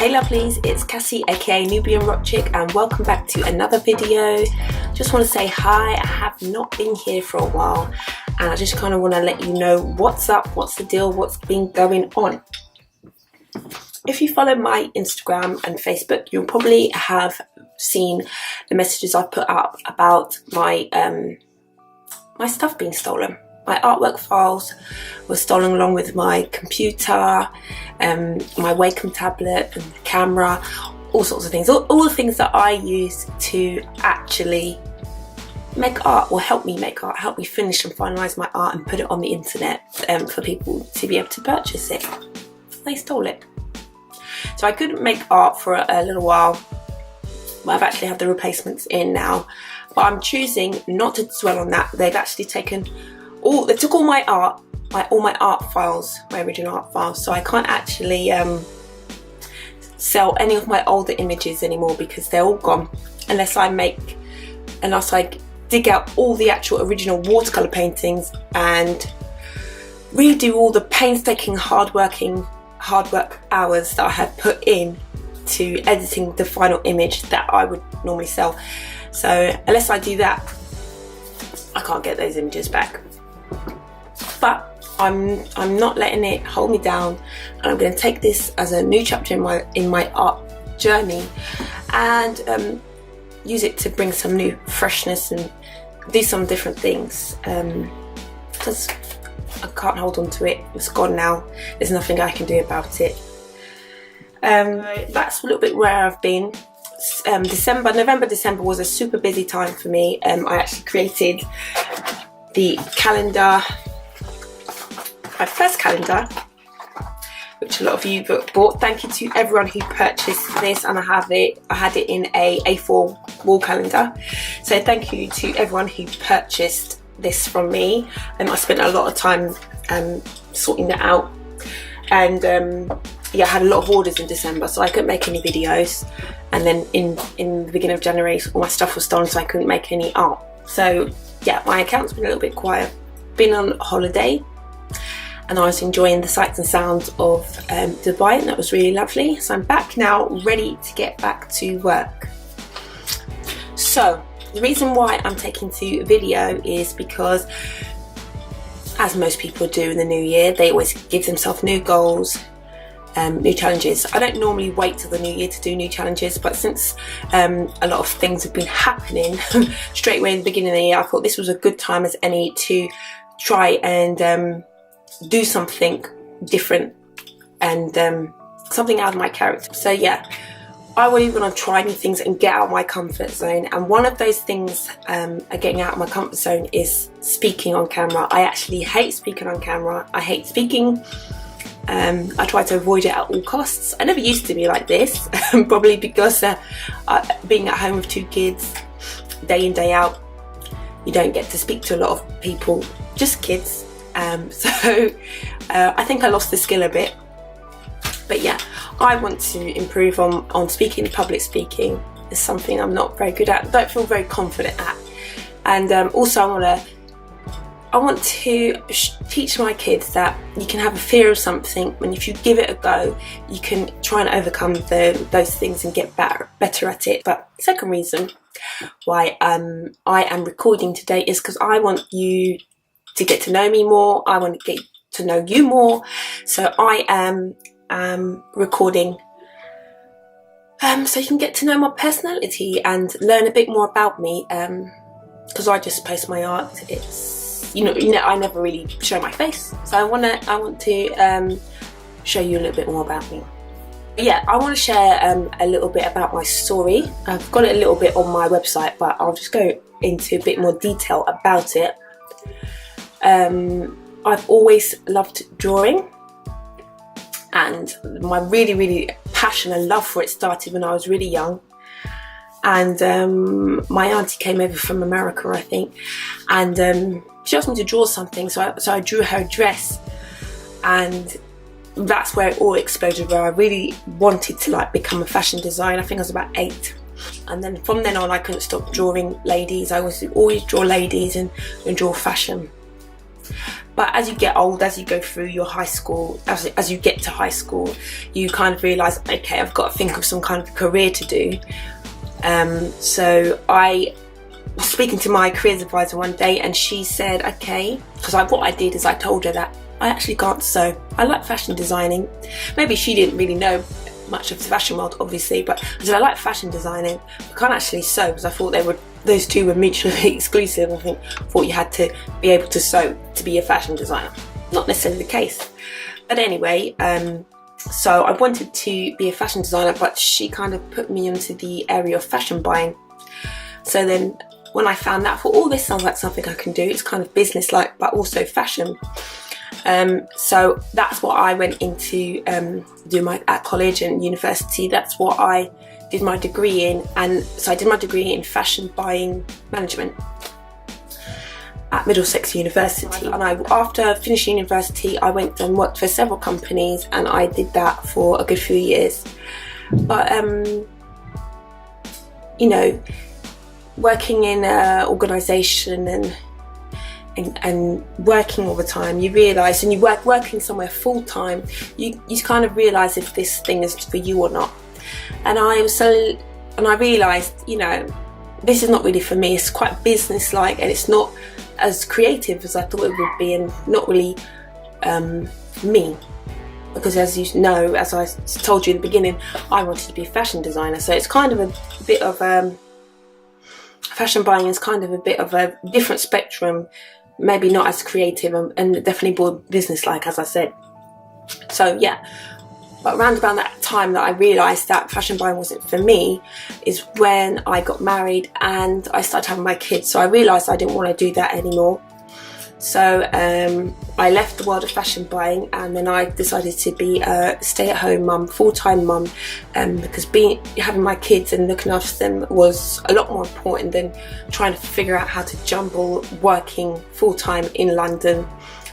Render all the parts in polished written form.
Hey lovelies, it's Cassie aka Nubian Rock Chick and welcome back to another video. Just want to say hi. I have not been here for a while and I just kind of want to let you know what's up, what's the deal, what's been going on. If you follow my Instagram and Facebook, you'll probably have seen the messages I've put up about my my stuff being stolen. My artwork files were stolen along with my computer, my Wacom tablet and camera, all sorts of things. All the things that I use to actually make art, or help me make art, help me finish and finalise my art and put it on the internet for people to be able to purchase it. They stole it. So I couldn't make art for a little while, but I've actually had the replacements in now. But I'm choosing not to dwell on that. They've actually taken they took all my art, all my art files, my original art files, so I can't actually sell any of my older images anymore because they're all gone, unless I dig out all the actual original watercolor paintings and redo all the painstaking hard work hours that I had put in to editing the final image that I would normally sell. So unless I do that, I can't get those images back. But I'm not letting it hold me down, and I'm going to take this as a new chapter in my art journey and use it to bring some new freshness and do some different things, because I can't hold on to it. It's gone now. There's nothing I can do about it. That's a little bit where I've been. November, December was a super busy time for me. I actually created the calendar, my first calendar, which a lot of you bought. Thank you to everyone who purchased this, and I had it in a A4 wall calendar. So thank you to everyone who purchased this from me. I spent a lot of time sorting that out, and yeah, I had a lot of orders in December, so I couldn't make any videos. And then in the beginning of January, all my stuff was stolen, so I couldn't make any art. So yeah, my account's been a little bit quiet. Been on holiday, and I was enjoying the sights and sounds of Dubai, and that was really lovely. So I'm back now, ready to get back to work. So the reason why I'm taking to video is because, as most people do in the new year, they always give themselves new goals, new challenges. I don't normally wait till the new year to do new challenges, but since a lot of things have been happening straight away in the beginning of the year, I thought this was a good time as any to try and do something different and something out of my character. So yeah, I really want to try new things and get out of my comfort zone, and one of those things getting out of my comfort zone is speaking on camera. I actually hate speaking on camera. I hate speaking. I try to avoid it at all costs. I never used to be like this, probably because being at home with 2 kids, day in, day out, you don't get to speak to a lot of people, just kids. So I think I lost the skill a bit. But yeah, I want to improve on speaking. Public speaking is something I'm not very good at, don't feel very confident at. And also I want to teach my kids that you can have a fear of something, and if you give it a go, you can try and overcome those things and get better at it. But the second reason why I am recording today is because I want you to get to know me more. I want to get to know you more. So I am recording so you can get to know my personality and learn a bit more about me, because I just post my art. It's you know, I never really show my face, so I want to show you a little bit more about me. But yeah, I want to share a little bit about my story. I've got it a little bit on my website, but I'll just go into a bit more detail about it. I've always loved drawing, and my really passion and love for it started when I was really young. And my auntie came over from America, I think, and she asked me to draw something, so I drew her dress, and that's where it all exploded, where I really wanted to become a fashion designer. I think I was about 8, and then from then on I couldn't stop drawing ladies. I always draw ladies and draw fashion. But as you get old, as you go through your high school, as you get to high school, you kind of realise, okay, I've got to think of some kind of career to do. So I was speaking to my careers advisor one day, and she said, okay, because what I did is I told her that I actually can't sew. I like fashion designing. Maybe she didn't really know much of the fashion world, obviously, but I said I like fashion designing. I can't actually sew, because I thought those two were mutually exclusive. I thought you had to be able to sew to be a fashion designer. Not necessarily the case. But anyway, so I wanted to be a fashion designer, but she kind of put me into the area of fashion buying. So then when I found that, I thought, oh, this sounds like something I can do. It's kind of business-like, but also fashion. So that's what I went into do at college and university. That's what I did my degree in, and so I did my degree in fashion buying management at Middlesex University. And after finishing university, I went and worked for several companies, and I did that for a good few years. But you know, working in an organisation and working all the time, you realise, and you working somewhere full time, you kind of realise if this thing is for you or not. And I realised, you know, this is not really for me. It's quite business-like, and it's not as creative as I thought it would be, and not really me. Because as you know, as I told you in the beginning, I wanted to be a fashion designer. So it's kind of a bit of fashion buying is kind of a bit of a different spectrum, maybe not as creative, and definitely more business-like, as I said. So yeah. But around about that time that I realised that fashion buying wasn't for me is when I got married and I started having my kids. So I realised I didn't want to do that anymore. So I left the world of fashion buying, and then I decided to be a stay-at-home mum, full-time mum, because having my kids and looking after them was a lot more important than trying to figure out how to jumble working full-time in London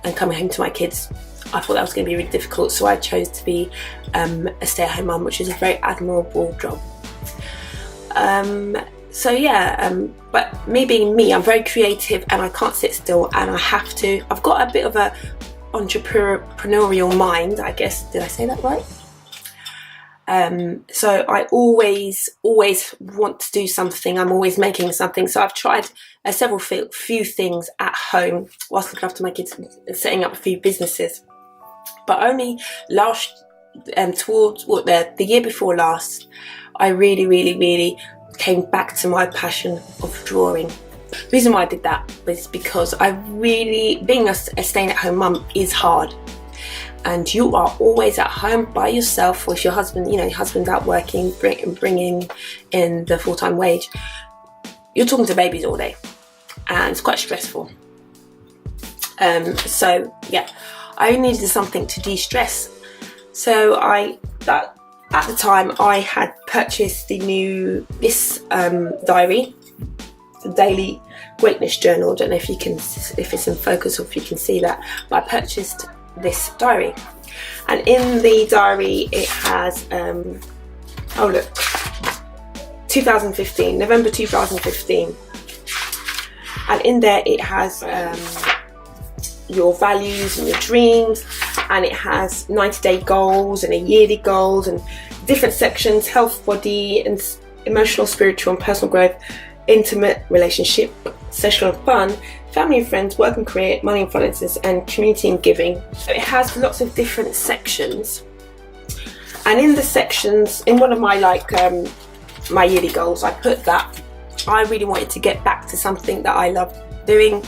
and coming home to my kids. I thought that was going to be really difficult, so I chose to be a stay-at-home mum, which is a very admirable job. So yeah, but me being me, I'm very creative and I can't sit still, and I've got a bit of a entrepreneurial mind, I guess. Did I say that right? So I always want to do something. I'm always making something. So I've tried few things at home whilst looking after my kids and setting up a few businesses. But only towards the year before last, I really came back to my passion of drawing. The reason why I did that was because being a staying-at-home mum is hard, and you are always at home by yourself with your husband. You know, your husband's out working, bringing in the full-time wage. You're talking to babies all day, and it's quite stressful. So yeah, I needed something to de-stress. So at the time I had purchased this diary, the Daily Greatness Journal. I don't know if it's in focus or if you can see that, but I purchased this diary, and in the diary it has oh look, 2015, November 2015, and in there it has your values and your dreams, and it has 90-day goals and a yearly goals and different sections: health, body, and emotional, spiritual and personal growth, intimate relationship, sexual and fun, family and friends, work and career, money and finances, and community and giving. So it has lots of different sections, and in the sections, in one of my my yearly goals, I put that I really wanted to get back to something that I love doing,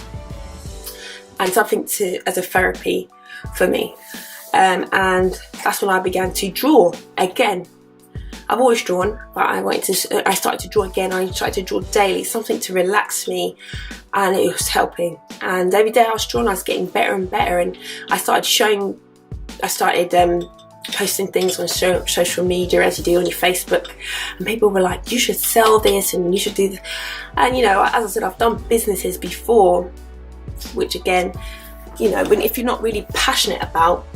and something as a therapy for me. And that's when I began to draw again. I've always drawn, but I started to draw again. I started to draw daily, something to relax me, and it was helping. And every day I was drawing, I was getting better and better, and I started posting things on social media, as you do on your Facebook, and people were like, you should sell this and you should do this. And you know, as I said, I've done businesses before, which again, you know, if you're not really passionate about,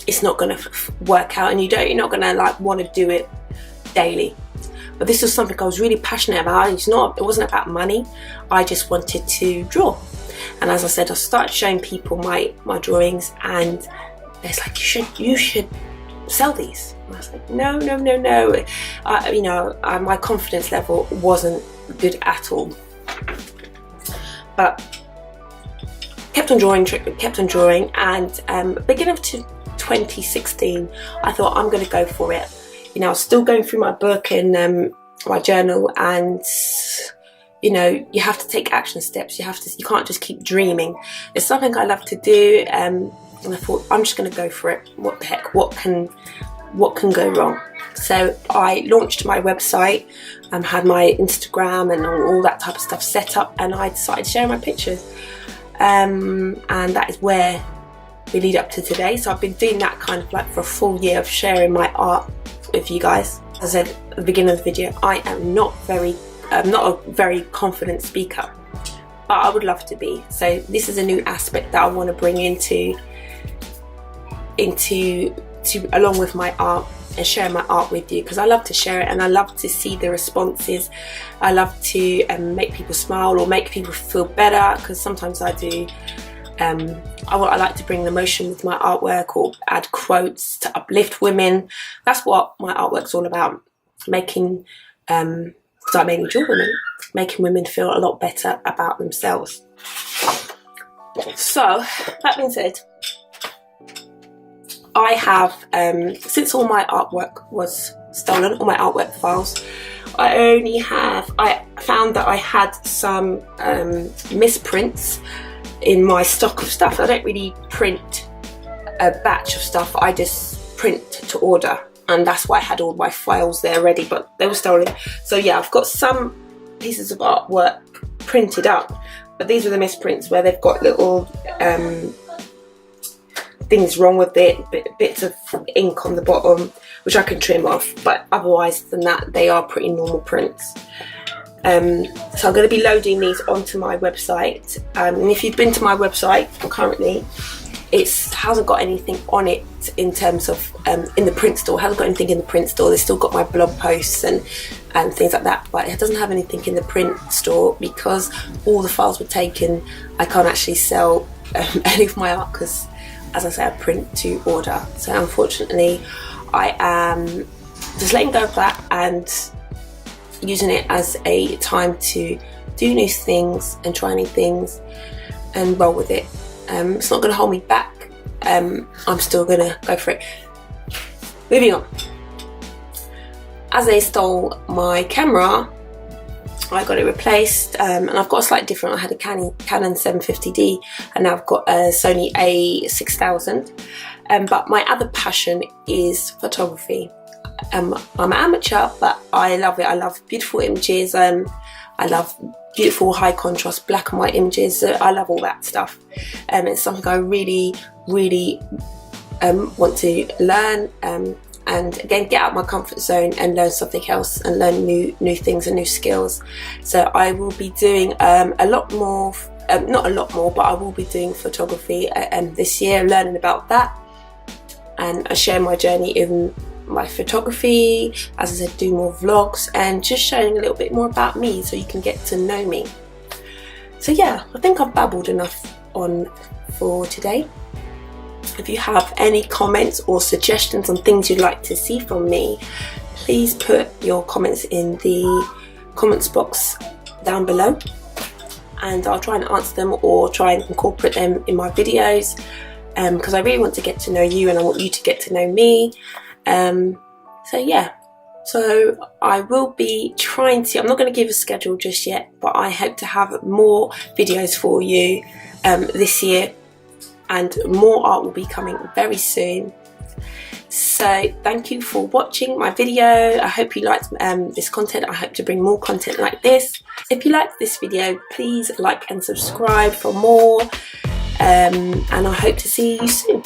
it's not going to work out, and you're not going to want to do it daily. But this was something I was really passionate about. It wasn't about money. I just wanted to draw. And as I said, I started showing people my drawings, and it's like, you should sell these. And I was like, no. You know, my confidence level wasn't good at all. But kept on drawing, and beginning of 2016, I thought, I'm going to go for it. You know, I was still going through my book and my journal, and you know, you have to take action steps. You can't just keep dreaming. It's something I love to do, and I thought, I'm just going to go for it. What the heck? What can go wrong? So I launched my website, had my Instagram and all that type of stuff set up, and I decided to share my pictures. And that is where we lead up to today. So I've been doing that kind of like for a full year of sharing my art with you guys. As I said at the beginning of the video, I am not a very confident speaker, but I would love to be. So this is a new aspect that I want to bring into along with my art, and share my art with you, because I love to share it, and I love to see the responses. I love to make people smile or make people feel better, because sometimes I do. I like to bring an emotion with my artwork, or add quotes to uplift women. That's what my artwork's all about, making, because I mainly draw women, making women feel a lot better about themselves. So, that being said, I have, since all my artwork was stolen, all my artwork files, I found that I had some misprints in my stock of stuff. I don't really print a batch of stuff, I just print to order, and that's why I had all my files there ready, but they were stolen. So yeah, I've got some pieces of artwork printed up, but these are the misprints where they've got little things wrong with it, bits of ink on the bottom, which I can trim off, but otherwise than that, they are pretty normal prints. So I'm going to be loading these onto my website, and if you've been to my website currently, it hasn't got anything on it in terms of in the print store. It hasn't got anything in the print store. They've still got my blog posts and things like that, but it doesn't have anything in the print store because all the files were taken. I can't actually sell any of my art because, as I say, I print to order. So unfortunately, I am just letting go of that and using it as a time to do new things and try new things and roll with it. It's not going to hold me back. I'm still going to go for it. Moving on. As they stole my camera, I got it replaced, and I've got a slightly different. I had a Canon 750D, and now I've got a Sony A6000. But my other passion is photography. I'm an amateur, but I love it. I love beautiful images. I love beautiful high contrast black and white images. I love all that stuff. It's something I really want to learn, and again get out of my comfort zone and learn something else and learn new things and new skills. So I will be doing a lot more, not a lot more, but I will be doing photography this year, learning about that, and I share my journey in my photography, as I said, do more vlogs and just showing a little bit more about me so you can get to know me. So yeah, I think I've babbled enough on for today. If you have any comments or suggestions on things you'd like to see from me, please put your comments in the comments box down below, and I'll try and answer them or try and incorporate them in my videos, because I really want to get to know you and I want you to get to know me. So yeah, so I will be trying to, I'm not going to give a schedule just yet, but I hope to have more videos for you this year, and more art will be coming very soon. So thank you for watching my video. I hope you liked this content. I hope to bring more content like this. If you liked this video, please like and subscribe for more, and I hope to see you soon.